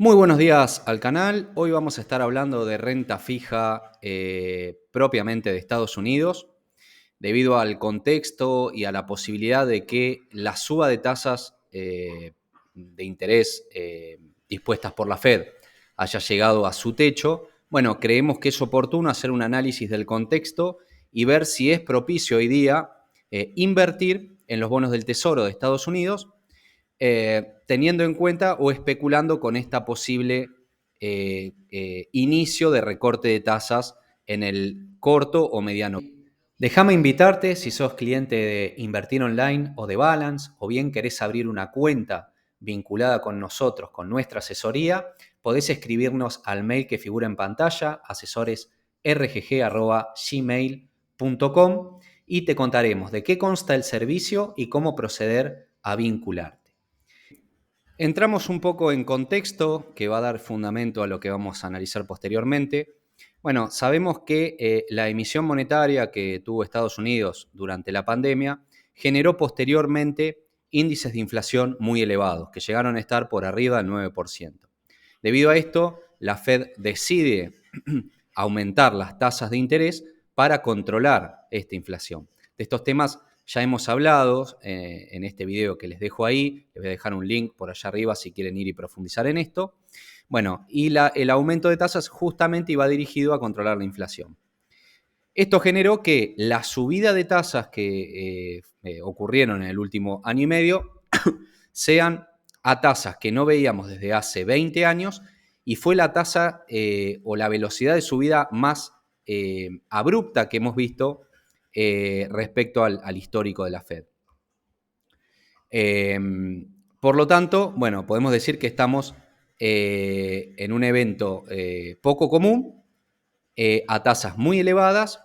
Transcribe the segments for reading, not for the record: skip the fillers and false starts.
Muy buenos días al canal. Hoy vamos a estar hablando de renta fija propiamente de Estados Unidos, debido al contexto y a la posibilidad de que la suba de tasas de interés dispuestas por la Fed haya llegado a su techo. Bueno, creemos que es oportuno hacer un análisis del contexto y ver si es propicio hoy día invertir en los bonos del Tesoro de Estados Unidos, teniendo en cuenta o especulando con esta posible inicio de recorte de tasas en el corto o mediano. Déjame invitarte, si sos cliente de Invertir Online o de Balance, o bien querés abrir una cuenta vinculada con nosotros, con nuestra asesoría, podés escribirnos al mail que figura en pantalla, asesoresrgg@gmail.com, y te contaremos de qué consta el servicio y cómo proceder a vincularte. Entramos un poco en contexto que va a dar fundamento a lo que vamos a analizar posteriormente. Bueno, sabemos que la emisión monetaria que tuvo Estados Unidos durante la pandemia generó posteriormente índices de inflación muy elevados, que llegaron a estar por arriba del 9%. Debido a esto, la Fed decide aumentar las tasas de interés para controlar esta inflación. De estos temas ya hemos hablado en este video que les dejo ahí. Les voy a dejar un link por allá arriba si quieren ir y profundizar en esto. Bueno, y el aumento de tasas justamente iba dirigido a controlar la inflación. Esto generó que la subida de tasas que ocurrieron en el último año y medio sean a tasas que no veíamos desde hace 20 años, y fue la tasa o la velocidad de subida más abrupta que hemos visto respecto al histórico de la Fed. Por lo tanto, bueno, podemos decir que estamos en un evento poco común, a tasas muy elevadas,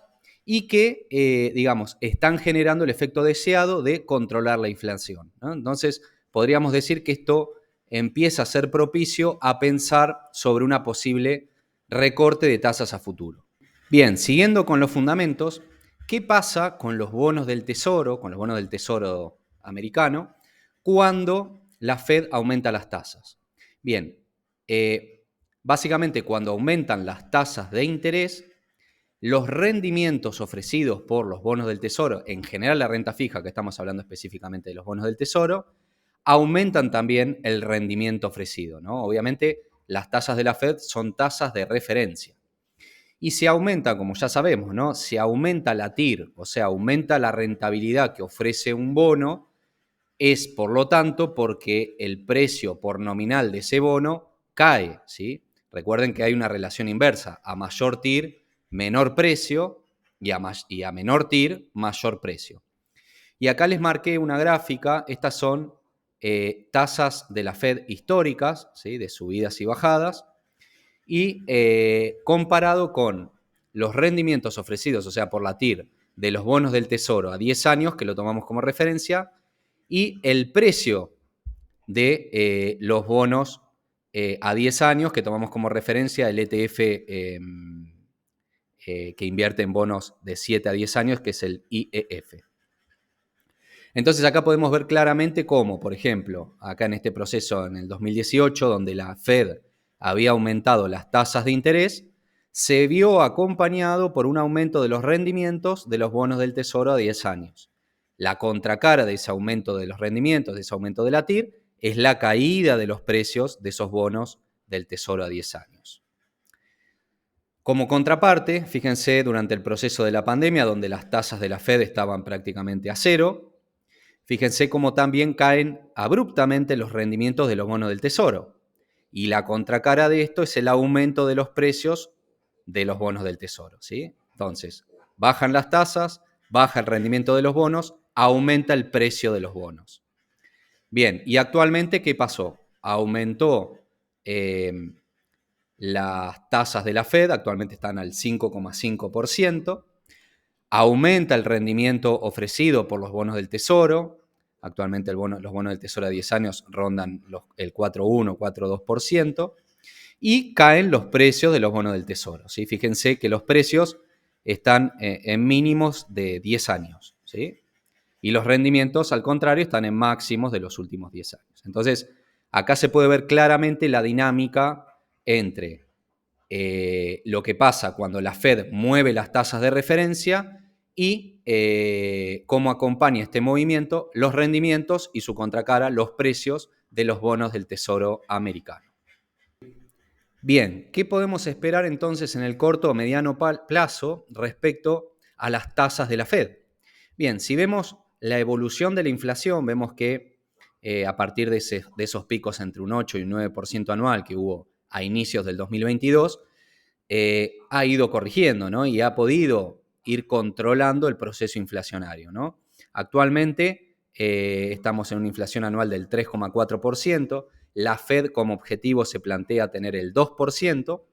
y que, digamos, están generando el efecto deseado de controlar la inflación, ¿no? Entonces, podríamos decir que esto empieza a ser propicio a pensar sobre una posible recorte de tasas a futuro. Bien, siguiendo con los fundamentos, ¿qué pasa con los bonos del Tesoro, con los bonos del Tesoro americano, cuando la Fed aumenta las tasas? Bien, básicamente cuando aumentan las tasas de interés, los rendimientos ofrecidos por los bonos del Tesoro, en general la renta fija, que estamos hablando específicamente de los bonos del Tesoro, aumentan también el rendimiento ofrecido, ¿no? Obviamente, las tasas de la Fed son tasas de referencia. Y si aumenta, como ya sabemos, ¿no? Si aumenta la TIR, o sea, aumenta la rentabilidad que ofrece un bono, es por lo tanto porque el precio por nominal de ese bono cae, ¿sí? Recuerden que hay una relación inversa: a mayor TIR, menor precio, y a menor TIR, mayor precio. Y acá les marqué una gráfica. Estas son tasas de la Fed históricas, ¿sí? De subidas y bajadas, y comparado con los rendimientos ofrecidos, o sea, por la TIR, de los bonos del Tesoro a 10 años, que lo tomamos como referencia, y el precio de los bonos a 10 años, que tomamos como referencia el ETF que invierte en bonos de 7 a 10 años, que es el IEF. Entonces acá podemos ver claramente cómo, por ejemplo, acá en este proceso en el 2018, donde la Fed había aumentado las tasas de interés, se vio acompañado por un aumento de los rendimientos de los bonos del Tesoro a 10 años. La contracara de ese aumento de los rendimientos, de ese aumento de la TIR, es la caída de los precios de esos bonos del Tesoro a 10 años. Como contraparte, fíjense, durante el proceso de la pandemia, donde las tasas de la Fed estaban prácticamente a cero, fíjense cómo también caen abruptamente los rendimientos de los bonos del Tesoro. Y la contracara de esto es el aumento de los precios de los bonos del Tesoro, ¿sí? Entonces, bajan las tasas, baja el rendimiento de los bonos, aumenta el precio de los bonos. Bien, y actualmente, ¿qué pasó? Aumentó las tasas de la Fed, actualmente están al 5,5%, aumenta el rendimiento ofrecido por los bonos del Tesoro. Actualmente los bonos del Tesoro a 10 años rondan el 4,1, 4,2%, y caen los precios de los bonos del Tesoro, ¿sí? Fíjense que los precios están en mínimos de 10 años, ¿sí? Y los rendimientos, al contrario, están en máximos de los últimos 10 años. Entonces, Acá se puede ver claramente la dinámica entre lo que pasa cuando la Fed mueve las tasas de referencia y cómo acompaña este movimiento los rendimientos y su contracara, los precios de los bonos del Tesoro americano. Bien, ¿qué podemos esperar entonces en el corto o mediano plazo respecto a las tasas de la Fed? Bien, si vemos la evolución de la inflación, vemos que a partir de esos picos entre un 8 y un 9% anual que hubo a inicios del 2022, ha ido corrigiendo, ¿no? Y ha podido ir controlando el proceso inflacionario, ¿no? Actualmente estamos en una inflación anual del 3,4%, la Fed como objetivo se plantea tener el 2%,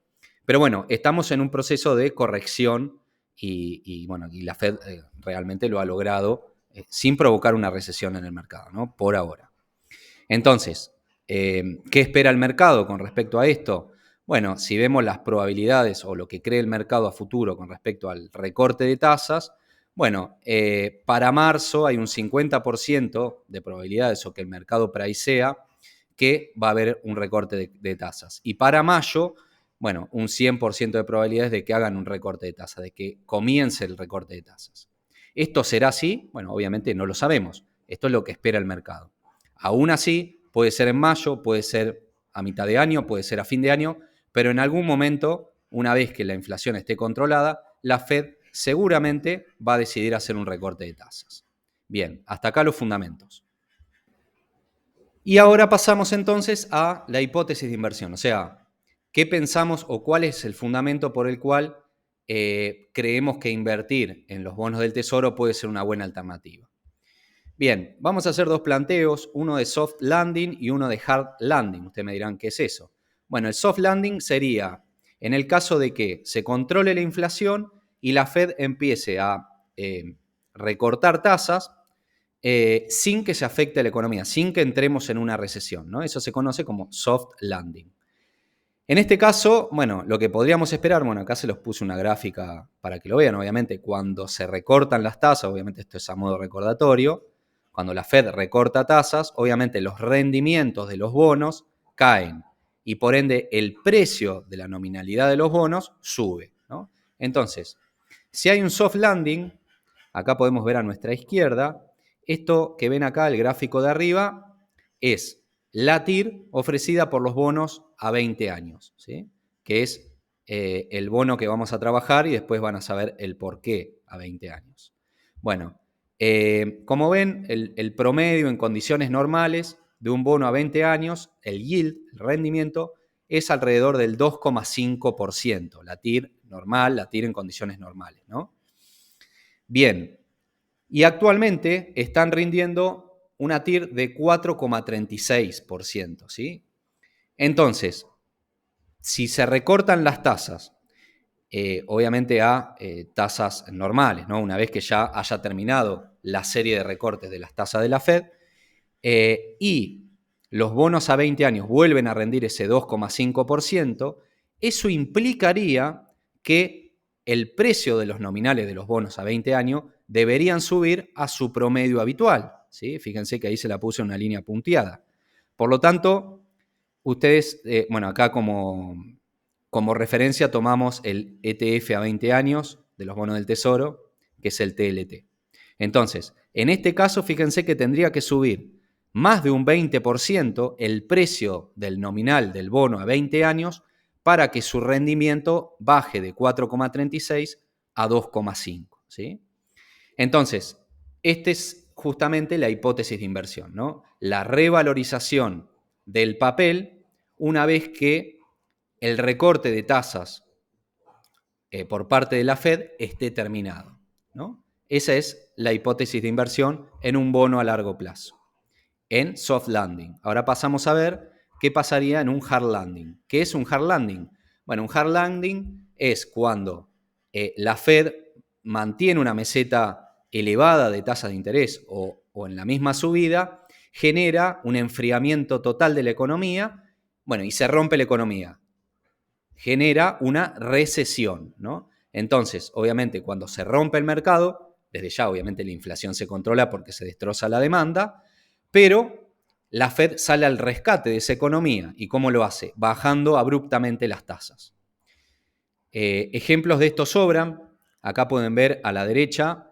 pero bueno, estamos en un proceso de corrección y la Fed realmente lo ha logrado sin provocar una recesión en el mercado, ¿no? Por ahora. Entonces, ¿qué espera el mercado con respecto a esto? Bueno, si vemos las probabilidades o lo que cree el mercado a futuro con respecto al recorte de tasas, bueno, para marzo hay un 50% de probabilidades o que el mercado pricea que va a haber un recorte de tasas. Y para mayo, bueno, un 100% de probabilidades de que hagan un recorte de tasas, de que comience el recorte de tasas. ¿Esto será así? Bueno, obviamente no lo sabemos. Esto es lo que espera el mercado. Aún así, puede ser en mayo, puede ser a mitad de año, puede ser a fin de año, pero en algún momento, una vez que la inflación esté controlada, la Fed seguramente va a decidir hacer un recorte de tasas. Bien, hasta acá los fundamentos. Y ahora pasamos entonces a la hipótesis de inversión, o sea, ¿qué pensamos o cuál es el fundamento por el cual creemos que invertir en los bonos del Tesoro puede ser una buena alternativa? Bien, vamos a hacer dos planteos, uno de soft landing y uno de hard landing. Ustedes me dirán, ¿qué es eso? Bueno, el soft landing sería en el caso de que se controle la inflación y la Fed empiece a recortar tasas sin que se afecte a la economía, sin que entremos en una recesión, ¿no? Eso se conoce como soft landing. En este caso, bueno, lo que podríamos esperar, bueno, acá se los puse una gráfica para que lo vean, obviamente, cuando se recortan las tasas, obviamente esto es a modo recordatorio, cuando la Fed recorta tasas, obviamente los rendimientos de los bonos caen y por ende el precio de la nominalidad de los bonos sube, ¿no? Entonces, si hay un soft landing, acá podemos ver a nuestra izquierda, esto que ven acá, el gráfico de arriba, es la TIR ofrecida por los bonos a 20 años, ¿sí? Que es el bono que vamos a trabajar y después van a saber el por qué a 20 años. Bueno, como ven, el promedio en condiciones normales de un bono a 20 años, el yield, el rendimiento, es alrededor del 2,5%, la TIR normal, la TIR en condiciones normales, ¿no? Bien, y actualmente están rindiendo una TIR de 4,36%, ¿sí? Entonces, si se recortan las tasas, obviamente a tasas normales, ¿no? Una vez que ya haya terminado la serie de recortes de las tasas de la Fed, y los bonos a 20 años vuelven a rendir ese 2,5%, eso implicaría que el precio de los nominales de los bonos a 20 años deberían subir a su promedio habitual, ¿sí? Fíjense que ahí se la puse una línea punteada. Por lo tanto, ustedes, bueno, acá como referencia tomamos el ETF a 20 años de los bonos del Tesoro, que es el TLT. Entonces, en este caso, fíjense que tendría que subir más de un 20% el precio del nominal del bono a 20 años para que su rendimiento baje de 4,36 a 2,5, ¿sí? Entonces, esta es justamente la hipótesis de inversión, ¿no? La revalorización del papel una vez que el recorte de tasas por parte de la Fed esté terminado, ¿no? Esa es la hipótesis de inversión en un bono a largo plazo, en soft landing. Ahora pasamos a ver qué pasaría en un hard landing. ¿Qué es un hard landing? Bueno, un hard landing es cuando la Fed mantiene una meseta elevada de tasas de interés o en la misma subida, genera un enfriamiento total de la economía, bueno, y se rompe la economía. Genera una recesión, ¿no? Entonces, obviamente, cuando se rompe el mercado, desde ya, obviamente, la inflación se controla porque se destroza la demanda, pero la Fed sale al rescate de esa economía. ¿Y cómo lo hace? Bajando abruptamente las tasas. Ejemplos de esto sobran. Acá pueden ver a la derecha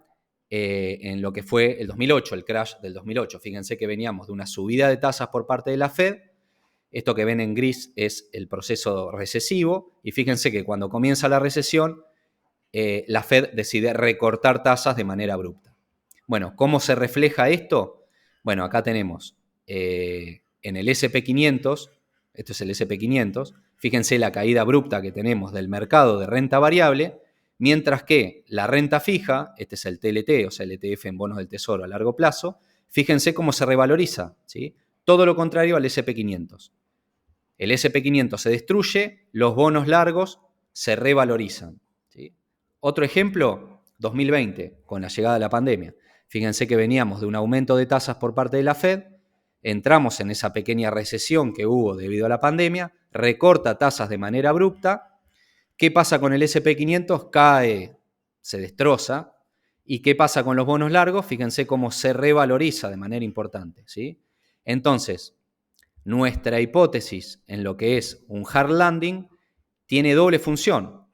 en lo que fue el 2008, el crash del 2008. Fíjense que veníamos de una subida de tasas por parte de la Fed. Esto que ven en gris es el proceso recesivo. Y fíjense que cuando comienza la recesión, la Fed decide recortar tasas de manera abrupta. Bueno, ¿cómo se refleja esto? Bueno, acá tenemos en el S&P 500, esto es el S&P 500, fíjense la caída abrupta que tenemos del mercado de renta variable, mientras que la renta fija, este es el TLT, o sea, el ETF en bonos del tesoro a largo plazo, fíjense cómo se revaloriza, ¿sí? Todo lo contrario al S&P 500. El S&P 500 se destruye, los bonos largos se revalorizan, ¿sí? Otro ejemplo, 2020, con la llegada de la pandemia. Fíjense que veníamos de un aumento de tasas por parte de la Fed, entramos en esa pequeña recesión que hubo debido a la pandemia, recorta tasas de manera abrupta. ¿Qué pasa con el S&P 500? Cae, se destroza. ¿Y qué pasa con los bonos largos? Fíjense cómo se revaloriza de manera importante, ¿sí? Entonces, nuestra hipótesis en lo que es un hard landing tiene doble función.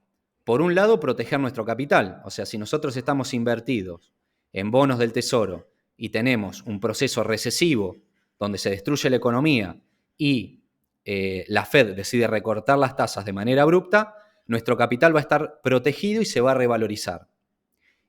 Por un lado, proteger nuestro capital. O sea, si nosotros estamos invertidos en bonos del tesoro y tenemos un proceso recesivo donde se destruye la economía y la Fed decide recortar las tasas de manera abrupta, nuestro capital va a estar protegido y se va a revalorizar.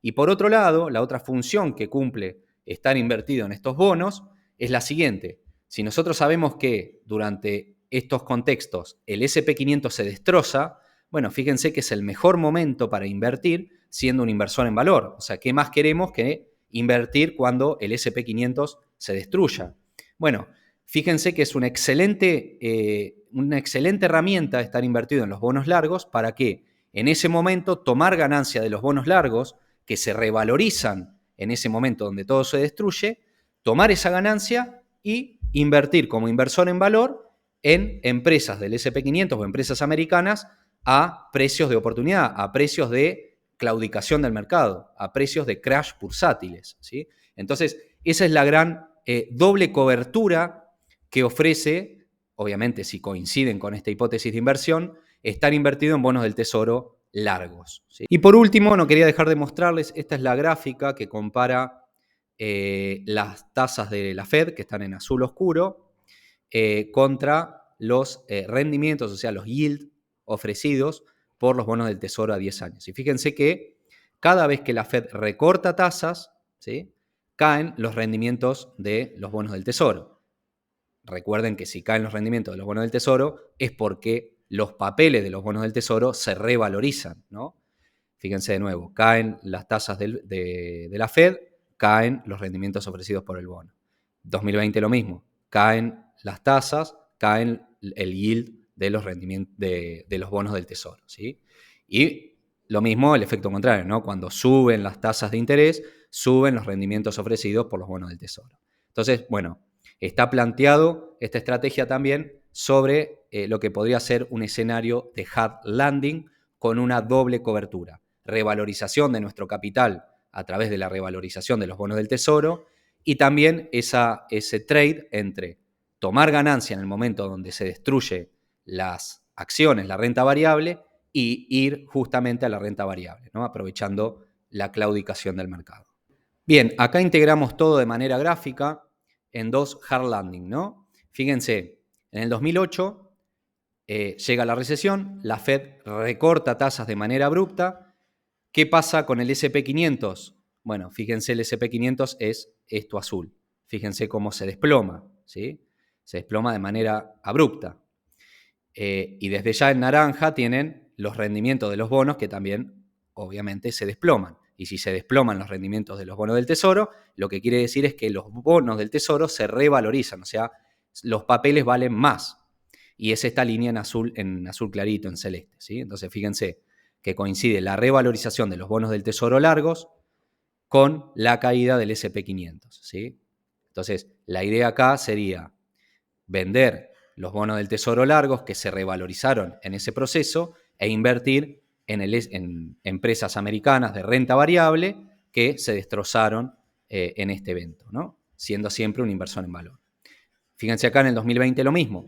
Y por otro lado, la otra función que cumple estar invertido en estos bonos es la siguiente. Si nosotros sabemos que durante estos contextos el S&P 500 se destroza, bueno, fíjense que es el mejor momento para invertir siendo un inversor en valor. O sea, ¿qué más queremos que invertir cuando el S&P 500 se destruya? Bueno, fíjense que es una excelente herramienta estar invertido en los bonos largos para que en ese momento tomar ganancia de los bonos largos que se revalorizan en ese momento donde todo se destruye, tomar esa ganancia y invertir como inversor en valor en empresas del S&P 500 o empresas americanas a precios de oportunidad, a precios de claudicación del mercado, a precios de crash bursátiles, ¿sí? Entonces, esa es la gran doble cobertura que ofrece, obviamente si coinciden con esta hipótesis de inversión, estar invertido en bonos del tesoro largos, ¿sí? Y por último, no quería dejar de mostrarles, esta es la gráfica que compara las tasas de la Fed, que están en azul oscuro, contra los rendimientos, o sea, los yields ofrecidos por los bonos del tesoro a 10 años. Y fíjense que cada vez que la Fed recorta tasas, ¿sí?, caen los rendimientos de los bonos del tesoro. Recuerden que si caen los rendimientos de los bonos del tesoro es porque los papeles de los bonos del tesoro se revalorizan, ¿no? Fíjense de nuevo, caen las tasas de la Fed, caen los rendimientos ofrecidos por el bono. 2020 lo mismo, caen las tasas, caen el yield de los rendimientos de los bonos del tesoro, ¿sí? Y lo mismo el efecto contrario, ¿no? Cuando suben las tasas de interés, suben los rendimientos ofrecidos por los bonos del tesoro. Entonces, bueno, está planteado esta estrategia también sobre lo que podría ser un escenario de hard landing con una doble cobertura. Revalorización de nuestro capital a través de la revalorización de los bonos del tesoro y también ese trade entre tomar ganancia en el momento donde se destruye las acciones, la renta variable, y ir justamente a la renta variable, ¿no?, aprovechando la claudicación del mercado. Bien, acá integramos todo de manera gráfica en dos hard landing, ¿no? Fíjense, en el 2008 llega la recesión, la Fed recorta tasas de manera abrupta. ¿Qué pasa con el S&P 500? Bueno, fíjense, el S&P 500 es esto azul. Fíjense cómo se desploma, ¿sí? Se desploma de manera abrupta. Y desde ya en naranja tienen los rendimientos de los bonos que también, obviamente, se desploman. Y si se desploman los rendimientos de los bonos del tesoro, lo que quiere decir es que los bonos del tesoro se revalorizan, o sea, los papeles valen más. Y es esta línea en azul clarito, en celeste, ¿sí? Entonces, fíjense que coincide la revalorización de los bonos del tesoro largos con la caída del S&P 500, ¿sí? Entonces, la idea acá sería vender los bonos del tesoro largos que se revalorizaron en ese proceso e invertir en empresas americanas de renta variable que se destrozaron en este evento, ¿no?, siendo siempre un inversor en valor. Fíjense acá en el 2020 lo mismo.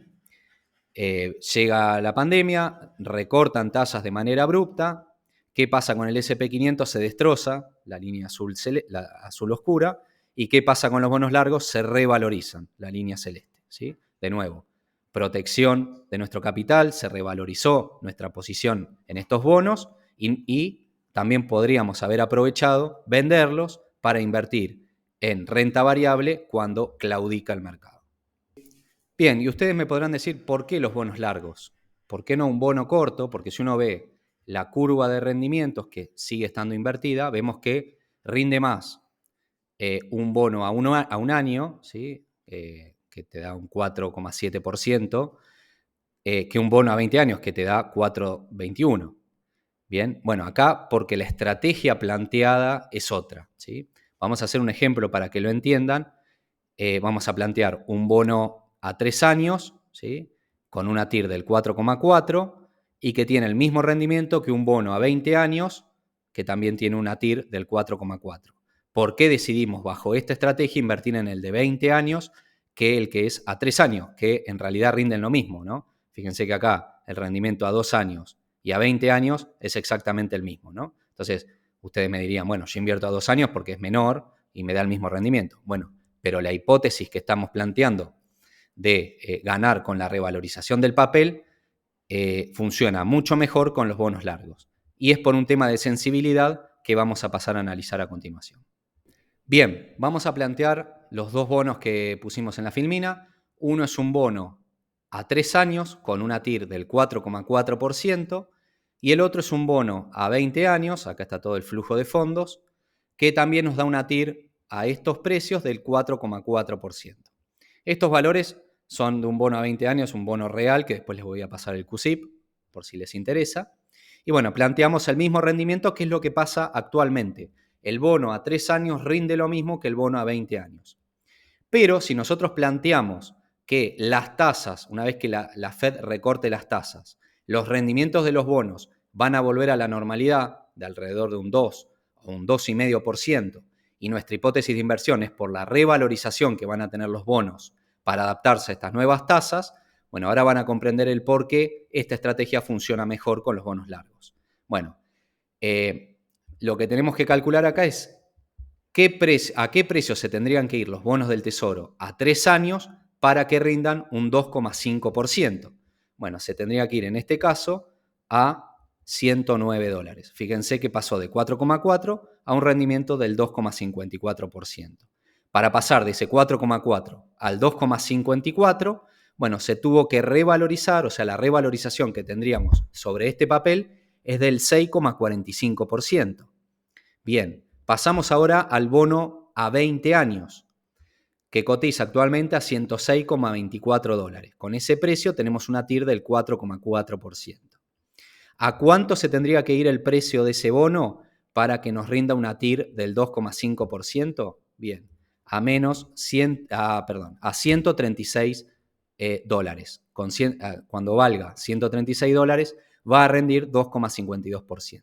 Llega la pandemia, recortan tasas de manera abrupta. ¿Qué pasa con el SP500? Se destroza, la línea azul, la azul oscura. ¿Y qué pasa con los bonos largos? Se revalorizan, la línea celeste. ¿Sí? De nuevo, protección de nuestro capital, se revalorizó nuestra posición en estos bonos y también podríamos haber aprovechado venderlos para invertir en renta variable cuando claudica el mercado. Bien, y ustedes me podrán decir, ¿por qué los bonos largos? ¿Por qué no un bono corto? Porque si uno ve la curva de rendimientos que sigue estando invertida, vemos que rinde más un bono a un año, ¿sí? Que te da un 4,7%, que un bono a 20 años que te da 4,21%. Bien, bueno, acá porque la estrategia planteada es otra, ¿sí? Vamos a hacer un ejemplo para que lo entiendan. Vamos a plantear un bono a 3 años, ¿sí? Con una TIR del 4,4 y que tiene el mismo rendimiento que un bono a 20 años que también tiene una TIR del 4,4. ¿Por qué decidimos bajo esta estrategia invertir en el de 20 años que el que es a 3 años, que en realidad rinden lo mismo, ¿no? Fíjense que acá el rendimiento a 2 años y a 20 años es exactamente el mismo, ¿no? Entonces, ustedes me dirían, bueno, yo invierto a 2 años porque es menor y me da el mismo rendimiento. Bueno, pero la hipótesis que estamos planteando de ganar con la revalorización del papel funciona mucho mejor con los bonos largos. Y es por un tema de sensibilidad que vamos a pasar a analizar a continuación. Bien, vamos a plantear los dos bonos que pusimos en la filmina. Uno es un bono a 3 años con una TIR del 4,4% y el otro es un bono a 20 años, acá está todo el flujo de fondos, que también nos da una TIR a estos precios del 4,4%. Estos valores son de un bono a 20 años, un bono real, que después les voy a pasar el CUSIP, por si les interesa. Y bueno, planteamos el mismo rendimiento, que es lo que pasa actualmente. El bono a 3 años rinde lo mismo que el bono a 20 años. Pero si nosotros planteamos que las tasas, una vez que la Fed recorte las tasas, los rendimientos de los bonos van a volver a la normalidad de alrededor de un 2 o un 2,5%, y nuestra hipótesis de inversión es por la revalorización que van a tener los bonos para adaptarse a estas nuevas tasas, bueno, ahora van a comprender el por qué esta estrategia funciona mejor con los bonos largos. Bueno, lo que tenemos que calcular acá es a qué precio se tendrían que ir los bonos del Tesoro a 3 años para que rindan un 2,5%. Bueno, se tendría que ir en este caso a $109. Fíjense que pasó de 4,4 a un rendimiento del 2,54%. Para pasar de ese 4,4 al 2,54, bueno, se tuvo que revalorizar, o sea, la revalorización que tendríamos sobre este papel es del 6,45%. Bien, pasamos ahora al bono a 20 años, que cotiza actualmente a $106,24. Con ese precio tenemos una TIR del 4,4%. ¿A cuánto se tendría que ir el precio de ese bono para que nos rinda una TIR del 2,5%? Bien, a 136 dólares. Cuando valga $136 va a rendir 2,52%.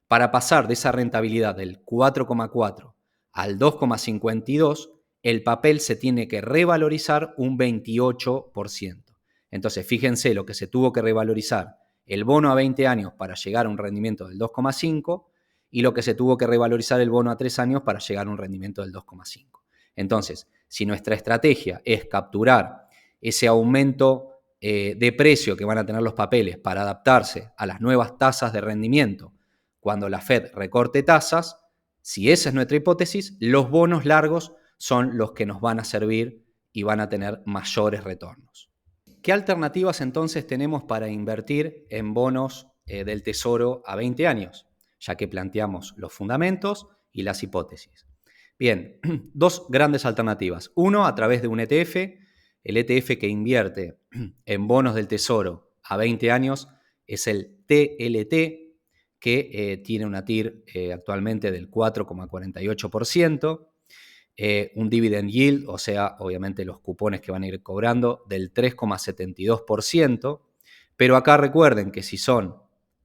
Para pasar de esa rentabilidad del 4,4 al 2,52, el papel se tiene que revalorizar un 28%. Entonces, fíjense lo que se tuvo que revalorizar el bono a 20 años para llegar a un rendimiento del 2,5 y lo que se tuvo que revalorizar el bono a 3 años para llegar a un rendimiento del 2,5. Entonces, si nuestra estrategia es capturar ese aumento de precio que van a tener los papeles para adaptarse a las nuevas tasas de rendimiento cuando la Fed recorte tasas, si esa es nuestra hipótesis, los bonos largos son los que nos van a servir y van a tener mayores retornos. ¿Qué alternativas entonces tenemos para invertir en bonos del Tesoro a 20 años? Ya que planteamos los fundamentos y las hipótesis. Bien, dos grandes alternativas. Uno, a través de un ETF. El ETF que invierte en bonos del Tesoro a 20 años es el TLT, que tiene una TIR actualmente del 4,48%. Un dividend yield, o sea, obviamente los cupones que van a ir cobrando, del 3,72%. Pero acá recuerden que si son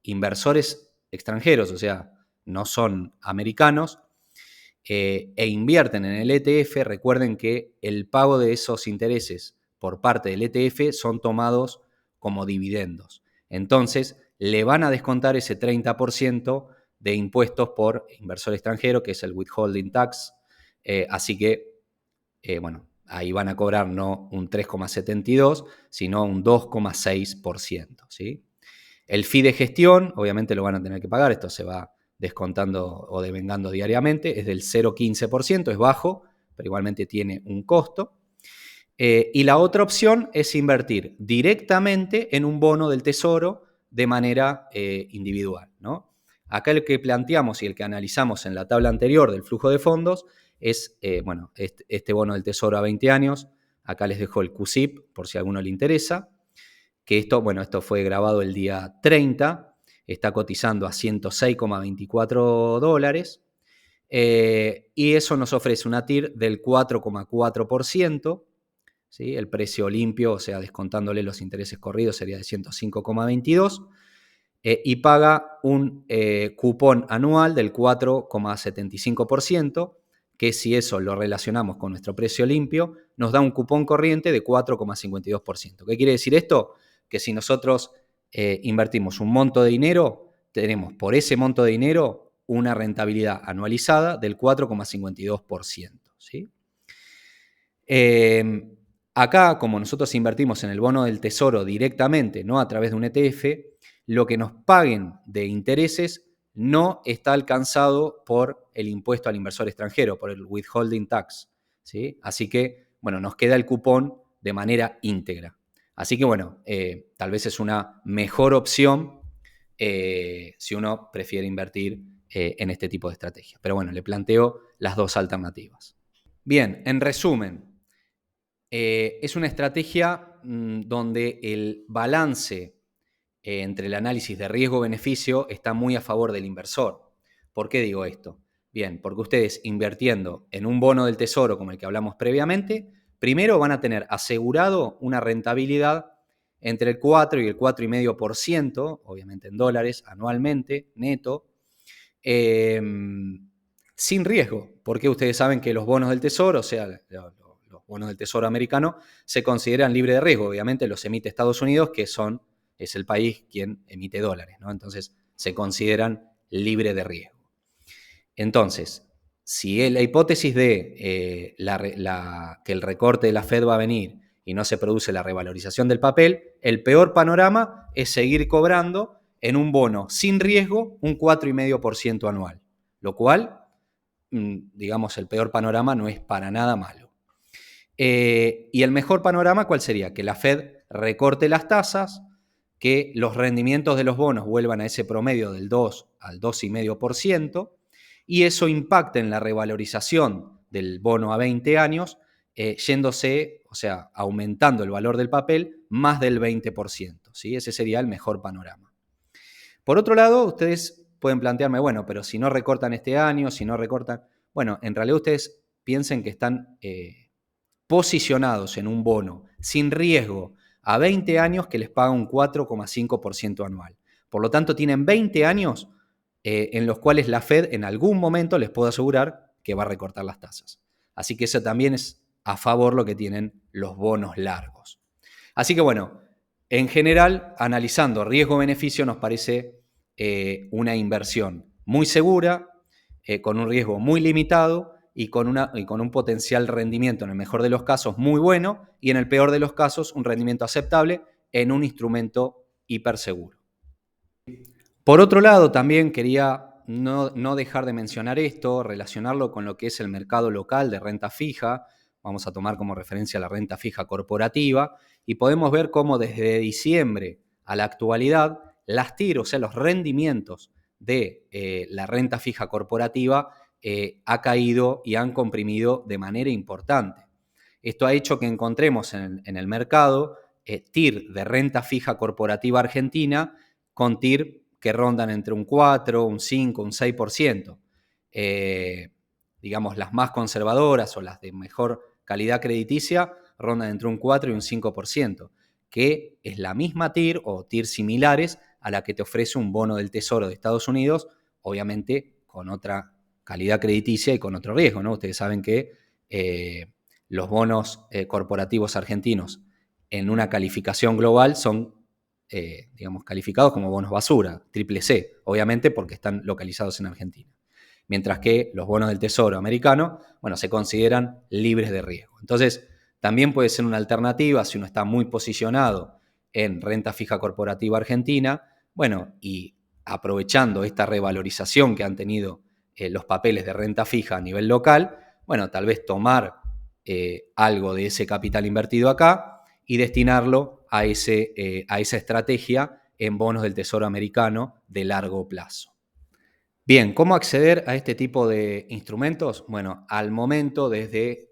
inversores extranjeros, o sea, no son americanos, e invierten en el ETF, recuerden que el pago de esos intereses por parte del ETF son tomados como dividendos. Entonces, le van a descontar ese 30% de impuestos por inversor extranjero, que es el withholding tax. Así que, bueno, ahí van a cobrar no un 3,72, sino un 2,6%, ¿sí? El fee de gestión, obviamente lo van a tener que pagar, esto se va descontando o devengando diariamente, es del 0,15%, es bajo, pero igualmente tiene un costo. Y la otra opción es invertir directamente en un bono del Tesoro de manera individual, ¿no? Acá el que planteamos y el que analizamos en la tabla anterior del flujo de fondos es, bueno, este bono del Tesoro a 20 años. Acá les dejo el CUSIP por si a alguno le interesa. Que esto, bueno, esto fue grabado el día 30, está cotizando a $106,24. Y eso nos ofrece una TIR del 4,4%. ¿Sí? El precio limpio, o sea, descontándole los intereses corridos, sería de 105,22, y paga un cupón anual del 4,75%, que si eso lo relacionamos con nuestro precio limpio, nos da un cupón corriente de 4,52%. ¿Qué quiere decir esto? Que si nosotros invertimos un monto de dinero, tenemos por ese monto de dinero una rentabilidad anualizada del 4,52%. ¿Sí? Acá, como nosotros invertimos en el bono del Tesoro directamente, no a través de un ETF, lo que nos paguen de intereses no está alcanzado por el impuesto al inversor extranjero, por el withholding tax, ¿sí? Así que, bueno, nos queda el cupón de manera íntegra. Así que, bueno, tal vez es una mejor opción si uno prefiere invertir en este tipo de estrategias. Pero bueno, le planteo las dos alternativas. Bien, en resumen, es una estrategia donde el balance entre el análisis de riesgo-beneficio está muy a favor del inversor. ¿Por qué digo esto? Bien, porque ustedes invirtiendo en un bono del Tesoro como el que hablamos previamente, primero van a tener asegurado una rentabilidad entre el 4 y el 4,5%, obviamente en dólares, anualmente, neto, sin riesgo, porque ustedes saben que los bonos del Tesoro, o sea, los bonos del Tesoro americano, se consideran libres de riesgo. Obviamente los emite Estados Unidos, que es el país quien emite dólares, ¿no? Entonces se consideran libres de riesgo. Entonces, si la hipótesis de que el recorte de la Fed va a venir y no se produce la revalorización del papel, el peor panorama es seguir cobrando en un bono sin riesgo un 4,5% anual, lo cual, digamos, el peor panorama no es para nada malo. Y el mejor panorama, ¿cuál sería? Que la Fed recorte las tasas, que los rendimientos de los bonos vuelvan a ese promedio del 2 al 2,5%, y eso impacta en la revalorización del bono a 20 años, yéndose, o sea, aumentando el valor del papel más del 20%. ¿Sí? Ese sería el mejor panorama. Por otro lado, ustedes pueden plantearme, bueno, pero si no recortan este año, si no recortan... Bueno, en realidad ustedes piensen que están posicionados en un bono sin riesgo a 20 años que les paga un 4,5% anual. Por lo tanto, tienen 20 años en los cuales la Fed en algún momento les puedo asegurar que va a recortar las tasas. Así que eso también es a favor lo que tienen los bonos largos. Así que bueno, en general, analizando riesgo-beneficio nos parece una inversión muy segura, con un riesgo muy limitado y con un potencial rendimiento, en el mejor de los casos, muy bueno y en el peor de los casos, un rendimiento aceptable en un instrumento hiperseguro. Por otro lado, también quería no dejar de mencionar esto, relacionarlo con lo que es el mercado local de renta fija. Vamos a tomar como referencia la renta fija corporativa y podemos ver cómo desde diciembre a la actualidad las TIR, o sea, los rendimientos de la renta fija corporativa ha caído y han comprimido de manera importante. Esto ha hecho que encontremos en el mercado TIR de renta fija corporativa argentina con TIR que rondan entre un 4, un 5, un 6%. Digamos, las más conservadoras o las de mejor calidad crediticia rondan entre un 4 y un 5%, que es la misma TIR o TIR similares a la que te ofrece un bono del Tesoro de Estados Unidos, obviamente con otra calidad crediticia y con otro riesgo, ¿no? Ustedes saben que los bonos corporativos argentinos en una calificación global son, digamos, calificados como bonos basura, triple C, obviamente porque están localizados en Argentina. Mientras que los bonos del Tesoro americano, bueno, se consideran libres de riesgo. Entonces, también puede ser una alternativa si uno está muy posicionado en renta fija corporativa argentina, bueno, y aprovechando esta revalorización que han tenido los papeles de renta fija a nivel local, bueno, tal vez tomar algo de ese capital invertido acá y destinarlo a esa estrategia en bonos del Tesoro americano de largo plazo. Bien, ¿cómo acceder a este tipo de instrumentos? Bueno, al momento desde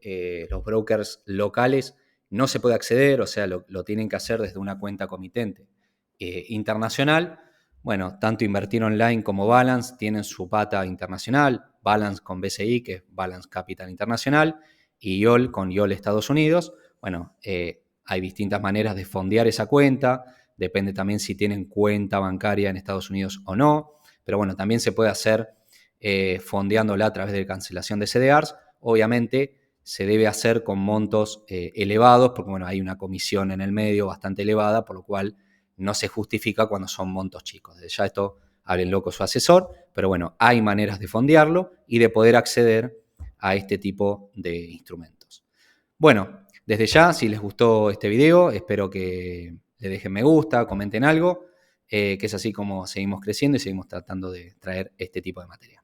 los brokers locales no se puede acceder, o sea, lo tienen que hacer desde una cuenta comitente internacional. Bueno, tanto Invertir Online como Balance tienen su pata internacional, Balance con BCI, que es Balance Capital Internacional, y YOL con YOL Estados Unidos. Bueno, hay distintas maneras de fondear esa cuenta, depende también si tienen cuenta bancaria en Estados Unidos o no. Pero bueno, también se puede hacer fondeándola a través de cancelación de CDRs. Obviamente se debe hacer con montos elevados, porque bueno, hay una comisión en el medio bastante elevada, por lo cual no se justifica cuando son montos chicos. Desde ya esto háblenlo con su asesor, pero bueno, hay maneras de fondearlo y de poder acceder a este tipo de instrumentos. Bueno, desde ya, si les gustó este video, espero que le dejen me gusta, comenten algo, que es así como seguimos creciendo y seguimos tratando de traer este tipo de material.